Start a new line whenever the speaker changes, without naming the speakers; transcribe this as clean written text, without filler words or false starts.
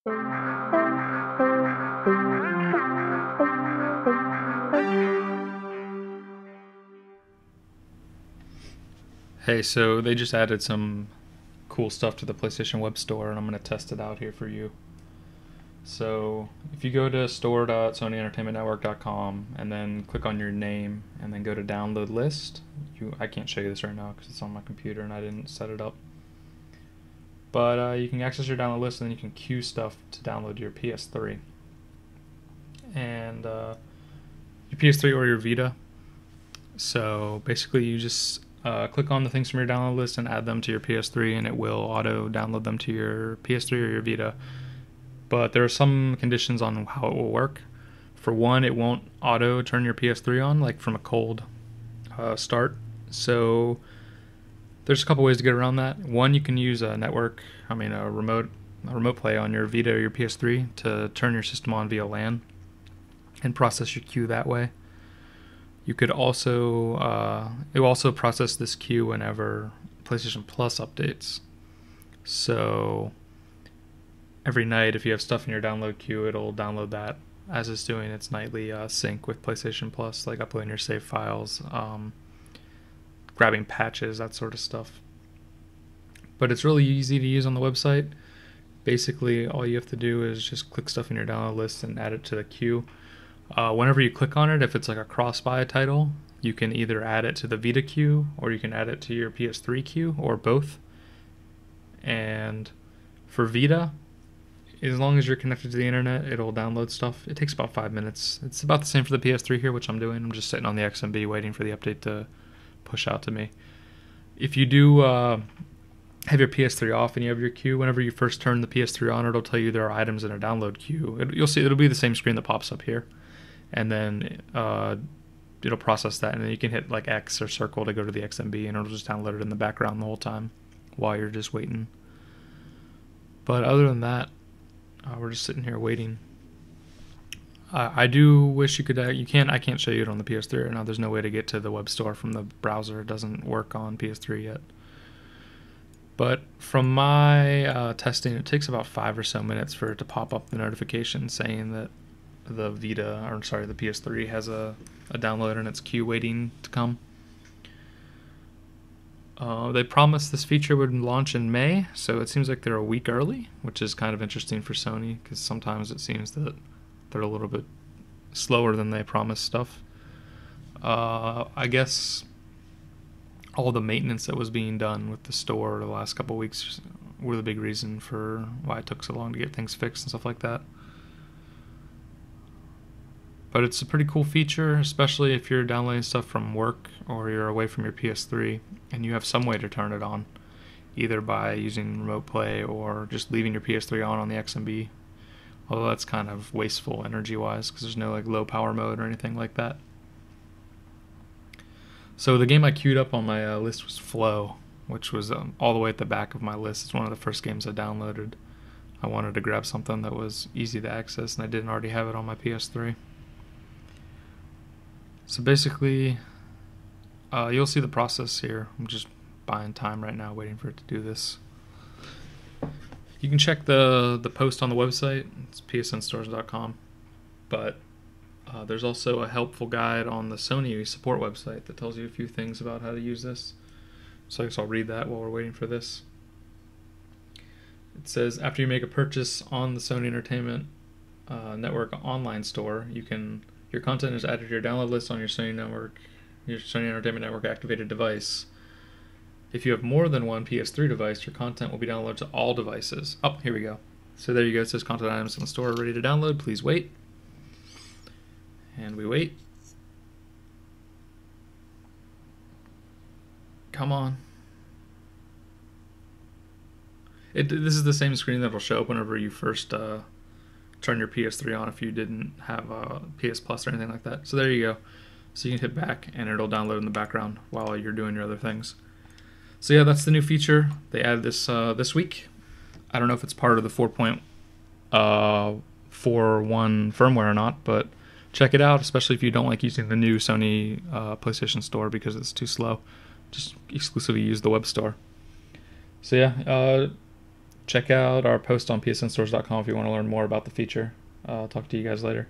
Hey, so they just added some cool stuff to the PlayStation Web Store, and I'm going to test it out here for you. So if you go to store.sonyentertainmentnetwork.com and then click on your name and then go to download list, I can't show you this right now because it's on my computer and I didn't set it up. But you can access your download list and then you can queue stuff to download to your PS3. And your PS3 or your Vita. So basically you just click on the things from your download list and add them to your PS3 and it will auto download them to your PS3 or your Vita. But there are some conditions on how it will work. For one, it won't auto turn your PS3 on, like from a cold start. So there's a couple ways to get around that. One, you can use a remote play on your Vita or your PS3 to turn your system on via LAN and process your queue that way. You could also, it will also process this queue whenever PlayStation Plus updates. So every night, if you have stuff in your download queue, it'll download that as it's doing its nightly sync with PlayStation Plus, like uploading your save files, grabbing patches, that sort of stuff. But it's really easy to use on the website. Basically, all you have to do is just click stuff in your download list and add it to the queue. Whenever you click on it, if it's like a cross-buy title, you can either add it to the Vita queue or you can add it to your PS3 queue or both. And for Vita, as long as you're connected to the internet, it'll download stuff. It takes about 5 minutes. It's about the same for the PS3 here, which I'm doing. I'm just sitting on the XMB waiting for the update to push out to me. If you do have your PS3 off and you have your queue, whenever you first turn the PS3 on, it'll tell you there are items in a download queue. You'll see it'll be the same screen that pops up here. And then it'll process that, and then you can hit like X or circle to go to the XMB, and it'll just download it in the background the whole time while you're just waiting. But other than that, we're just sitting here waiting. I do wish you could. I can't show you it on the PS3 right now. There's no way to get to the web store from the browser. It doesn't work on PS3 yet. But from my testing, it takes about 5 or so minutes for it to pop up the notification saying that the PS3 has a download in its queue waiting to come. They promised this feature would launch in May, so it seems like they're a week early, which is kind of interesting for Sony, because sometimes it seems that they're a little bit slower than they promised stuff. I guess all the maintenance that was being done with the store the last couple of weeks were the big reason for why it took so long to get things fixed and stuff like that. But it's a pretty cool feature, especially if you're downloading stuff from work or you're away from your PS3 and you have some way to turn it on, either by using remote play or just leaving your PS3 on the XMB. Although that's kind of wasteful energy-wise because there's no like low power mode or anything like that. So the game I queued up on my list was Flow, which was all the way at the back of my list. It's one of the first games I downloaded. I wanted to grab something that was easy to access, and I didn't already have it on my PS3. So basically, you'll see the process here. I'm just buying time right now, waiting for it to do this. You can check the post on the website. It's psnstores.com. But there's also a helpful guide on the Sony support website that tells you a few things about how to use this. So I guess I'll read that while we're waiting for this. It says, after you make a purchase on the Sony Entertainment Network online store, your content is added to your download list on your Sony Entertainment Network activated device. If you have more than one PS3 device, your content will be downloaded to all devices. Oh, here we go. So there you go. It says content items in the store are ready to download. Please wait. And we wait. Come on. This is the same screen that will show up whenever you first turn your PS3 on if you didn't have a PS Plus or anything like that. So there you go. So you can hit back and it'll download in the background while you're doing your other things. So yeah, that's the new feature. They added this this week. I don't know if it's part of the 4.41 firmware or not, but check it out, especially if you don't like using the new Sony PlayStation Store because it's too slow. Just exclusively use the web store. So yeah, check out our post on psnstores.com if you want to learn more about the feature. I'll talk to you guys later.